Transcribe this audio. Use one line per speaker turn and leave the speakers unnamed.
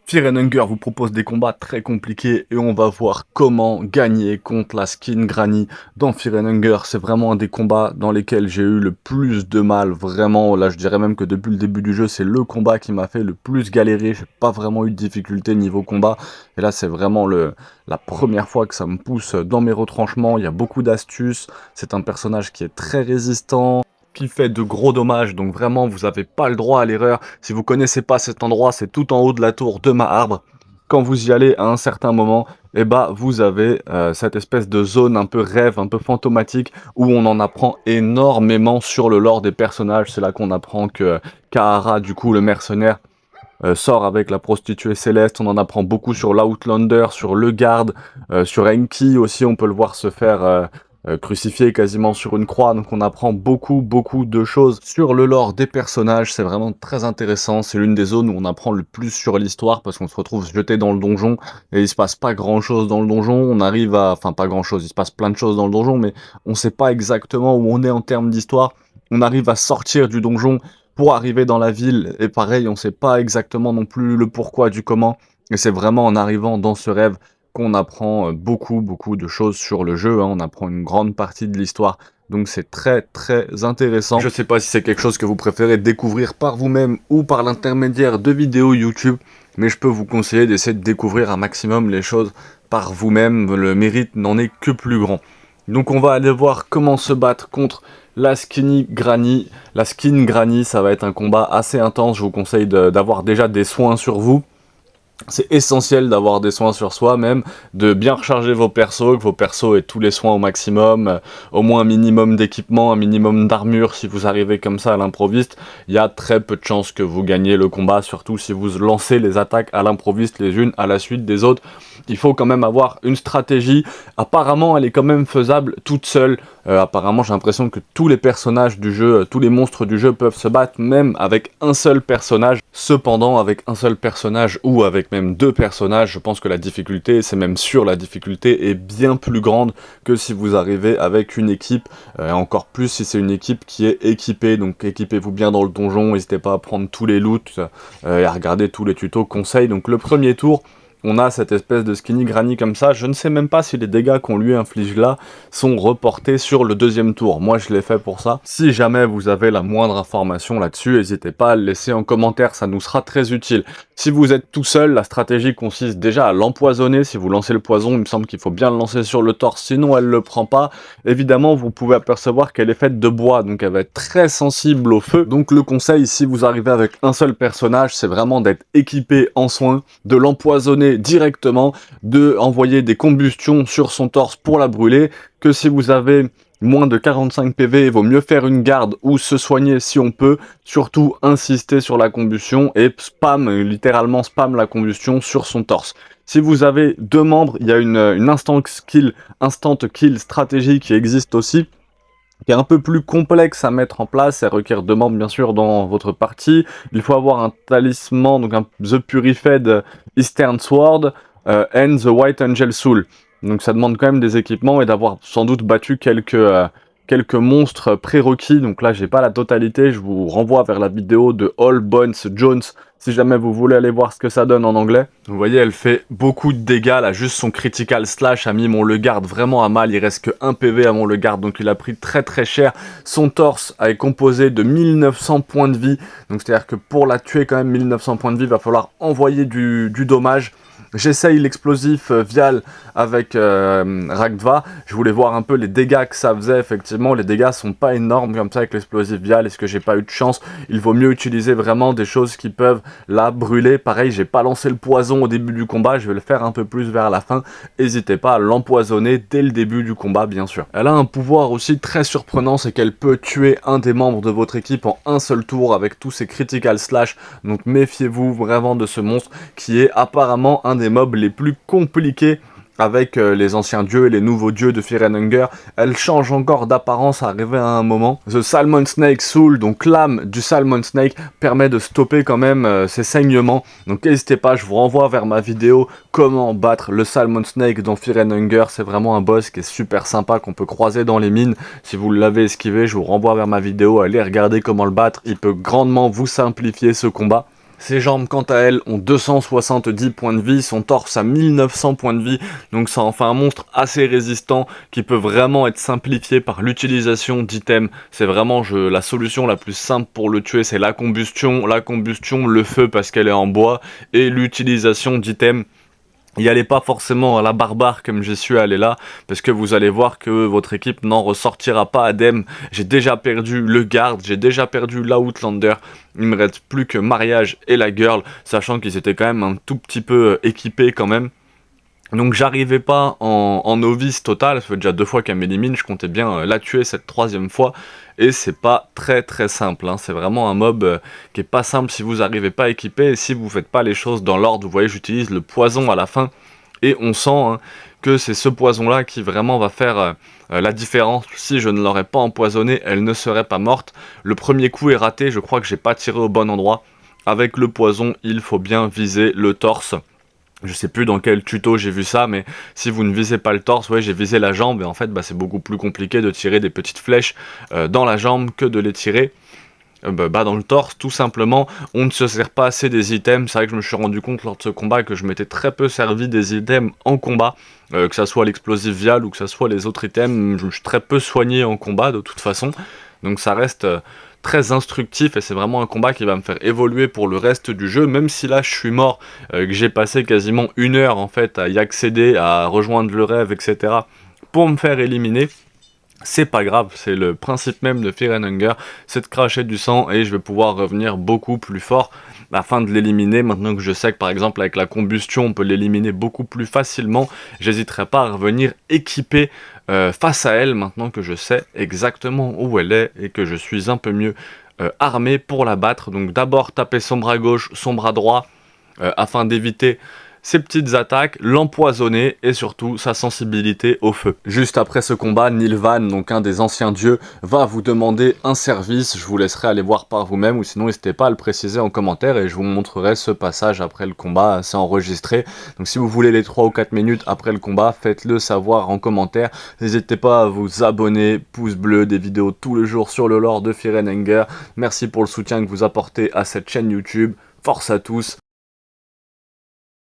Fear and Hunger vous propose des combats très compliqués et on va voir comment gagner contre la skin Granny dans Fear and Hunger. C'est vraiment un des combats dans lesquels j'ai eu le plus de mal, vraiment. Là, je dirais même que depuis le début du jeu, c'est le combat qui m'a fait le plus galérer. J'ai pas vraiment eu de difficulté niveau combat. Et là, c'est vraiment la première fois que ça me pousse dans mes retranchements. Il y a beaucoup d'astuces. C'est un personnage qui est très résistant, qui fait de gros dommages, donc vraiment vous n'avez pas le droit à l'erreur. Si vous connaissez pas cet endroit, c'est tout en haut de la tour de ma arbre. Quand vous y allez à un certain moment, et bah vous avez cette espèce de zone un peu rêve, un peu fantomatique, où on en apprend énormément sur le lore des personnages. C'est là qu'on apprend que Kahara, du coup le mercenaire, sort avec la prostituée Céleste. On en apprend beaucoup sur l'Outlander, sur le garde, sur Enki aussi, on peut le voir se faire crucifié quasiment sur une croix. Donc on apprend beaucoup de choses sur le lore des personnages. C'est vraiment très intéressant. C'est l'une des zones où on apprend le plus sur l'histoire, parce qu'on se retrouve jeté dans le donjon et il se passe pas grand chose dans le donjon. On arrive à... Enfin pas grand chose, il se passe plein de choses dans le donjon, mais on sait pas exactement où on est en termes d'histoire. On arrive à sortir du donjon pour arriver dans la ville, et pareil, on sait pas exactement non plus le pourquoi du comment, et c'est vraiment en arrivant dans ce rêve qu'on apprend beaucoup de choses sur le jeu, hein. On apprend une grande partie de l'histoire, donc c'est très intéressant. Je sais pas si c'est quelque chose que vous préférez découvrir par vous-même ou par l'intermédiaire de vidéos YouTube, mais je peux vous conseiller d'essayer de découvrir un maximum les choses par vous-même, le mérite n'en est que plus grand. Donc on va aller voir comment se battre contre la Skinny Granny. La Skin Granny, ça va être un combat assez intense. Je vous conseille d'avoir déjà des soins sur vous. C'est essentiel d'avoir des soins sur soi même, de bien recharger vos persos, que vos persos aient tous les soins au maximum, au moins un minimum d'équipement, un minimum d'armure. Si vous arrivez comme ça à l'improviste, il y a très peu de chances que vous gagniez le combat, surtout si vous lancez les attaques à l'improviste les unes à la suite des autres. Il faut quand même avoir une stratégie. Apparemment elle est quand même faisable toute seule. Apparemment j'ai l'impression que tous les personnages du jeu, tous les monstres du jeu peuvent se battre même avec un seul personnage. Cependant avec un seul personnage ou avec même deux personnages, je pense que la difficulté, c'est même sûr, la difficulté est bien plus grande que si vous arrivez avec une équipe, encore plus si c'est une équipe qui est équipée. Donc équipez-vous bien dans le donjon, n'hésitez pas à prendre tous les loots et à regarder tous les tutos conseils. Donc le premier tour, on a cette espèce de Skinny Granny comme ça. Je ne sais même pas si les dégâts qu'on lui inflige là sont reportés sur le deuxième tour. Moi, je l'ai fait pour ça. Si jamais vous avez la moindre information là-dessus, n'hésitez pas à le laisser en commentaire, ça nous sera très utile. Si vous êtes tout seul, la stratégie consiste déjà à l'empoisonner. Si vous lancez le poison, il me semble qu'il faut bien le lancer sur le torse, sinon elle le prend pas. Évidemment, vous pouvez apercevoir qu'elle est faite de bois, donc elle va être très sensible au feu. Donc le conseil, si vous arrivez avec un seul personnage, c'est vraiment d'être équipé en soins, de l'empoisonner directement, de envoyer des combustions sur son torse pour la brûler, que si vous avez moins de 45 PV, il vaut mieux faire une garde ou se soigner si on peut, surtout insister sur la combustion et spam, littéralement spam la combustion sur son torse. Si vous avez deux membres, il y a une instant kill stratégie qui existe aussi, qui est un peu plus complexe à mettre en place. Elle requiert deux membres bien sûr dans votre partie. Il faut avoir un talisman, donc un The Purified Eastern Sword and the White Angel Soul. Donc ça demande quand même des équipements et d'avoir sans doute battu quelques monstres prérequis. Donc là j'ai pas la totalité, je vous renvoie vers la vidéo de All Bones Jones si jamais vous voulez aller voir ce que ça donne en anglais. Vous voyez, elle fait beaucoup de dégâts, là, juste son critical slash a mis mon Le Garde vraiment à mal, il reste que 1 PV à mon Le Garde, donc il a pris très cher. Son torse est composé de 1900 points de vie, donc c'est à dire que pour la tuer quand même 1900 points de vie, il va falloir envoyer du dommage. J'essaye l'explosif Vial avec Ragdva. Je voulais voir un peu les dégâts que ça faisait. Effectivement, les dégâts sont pas énormes comme ça avec l'explosif Vial. Est-ce que j'ai pas eu de chance? Il vaut mieux utiliser vraiment des choses qui peuvent la brûler. Pareil, j'ai pas lancé le poison au début du combat. Je vais le faire un peu plus vers la fin. N'hésitez pas à l'empoisonner dès le début du combat, bien sûr. Elle a un pouvoir aussi très surprenant, c'est qu'elle peut tuer un des membres de votre équipe en un seul tour avec tous ses critical slash. Donc méfiez-vous vraiment de ce monstre qui est apparemment un des mobs les plus compliqués avec les anciens dieux et les nouveaux dieux de Fear and Hunger. Elle change encore d'apparence arrivé à un moment. The Salmon Snake Soul, donc l'âme du Salmon Snake, permet de stopper quand même ses saignements. Donc n'hésitez pas, je vous renvoie vers ma vidéo comment battre le Salmon Snake dans Fear and Hunger. C'est vraiment un boss qui est super sympa, qu'on peut croiser dans les mines. Si vous l'avez esquivé, je vous renvoie vers ma vidéo, allez regarder comment le battre. Il peut grandement vous simplifier ce combat. Ses jambes, quant à elles, ont 270 points de vie, son torse a 1900 points de vie, donc ça en fait un monstre assez résistant qui peut vraiment être simplifié par l'utilisation d'items. C'est vraiment la solution la plus simple pour le tuer, c'est la combustion, le feu parce qu'elle est en bois, et l'utilisation d'items. Y allez pas forcément à la barbare comme j'y suis allé là, parce que vous allez voir que votre équipe n'en ressortira pas indemne. J'ai déjà perdu le garde, j'ai déjà perdu l'outlander, il me reste plus que mariage et la girl, sachant qu'ils étaient quand même un tout petit peu équipés quand même. Donc j'arrivais pas en novice total, ça fait déjà 2 fois qu'elle m'élimine, je comptais bien la tuer cette 3e fois, et c'est pas très simple, hein. C'est vraiment un mob qui est pas simple si vous arrivez pas équipé, et si vous faites pas les choses dans l'ordre. Vous voyez, j'utilise le poison à la fin, et on sent hein, que c'est ce poison là qui vraiment va faire la différence. Si je ne l'aurais pas empoisonné, elle ne serait pas morte. Le premier coup est raté, je crois que j'ai pas tiré au bon endroit. Avec le poison, il faut bien viser le torse. Je sais plus dans quel tuto j'ai vu ça, mais si vous ne visez pas le torse, ouais, j'ai visé la jambe, et en fait, bah, c'est beaucoup plus compliqué de tirer des petites flèches dans la jambe que de les tirer dans le torse, tout simplement. On ne se sert pas assez des items. C'est vrai que je me suis rendu compte lors de ce combat que je m'étais très peu servi des items en combat, que ça soit l'explosif vial ou que ça soit les autres items. Je me suis très peu soigné en combat de toute façon, donc ça reste très instructif, et c'est vraiment un combat qui va me faire évoluer pour le reste du jeu, même si là je suis mort, que j'ai passé quasiment 1 heure en fait à y accéder, à rejoindre le rêve, etc. pour me faire éliminer. C'est pas grave, c'est le principe même de Fear and Hunger, c'est de cracher du sang, et je vais pouvoir revenir beaucoup plus fort afin de l'éliminer. Maintenant que je sais que par exemple avec la combustion on peut l'éliminer beaucoup plus facilement, j'hésiterai pas à revenir équipé face à elle, maintenant que je sais exactement où elle est et que je suis un peu mieux armé pour la battre. Donc d'abord taper son bras gauche, son bras droit, afin d'éviter ses petites attaques, l'empoisonner, et surtout sa sensibilité au feu. Juste après ce combat, Nilvan, donc un des anciens dieux, va vous demander un service. Je vous laisserai aller voir par vous-même, ou sinon n'hésitez pas à le préciser en commentaire, et je vous montrerai ce passage après le combat. C'est enregistré, donc si vous voulez les 3 ou 4 minutes après le combat, faites-le savoir en commentaire. N'hésitez pas à vous abonner, pouce bleu, des vidéos tous les jours sur le lore de Fear and Hunger. Merci pour le soutien que vous apportez à cette chaîne YouTube. Force à tous.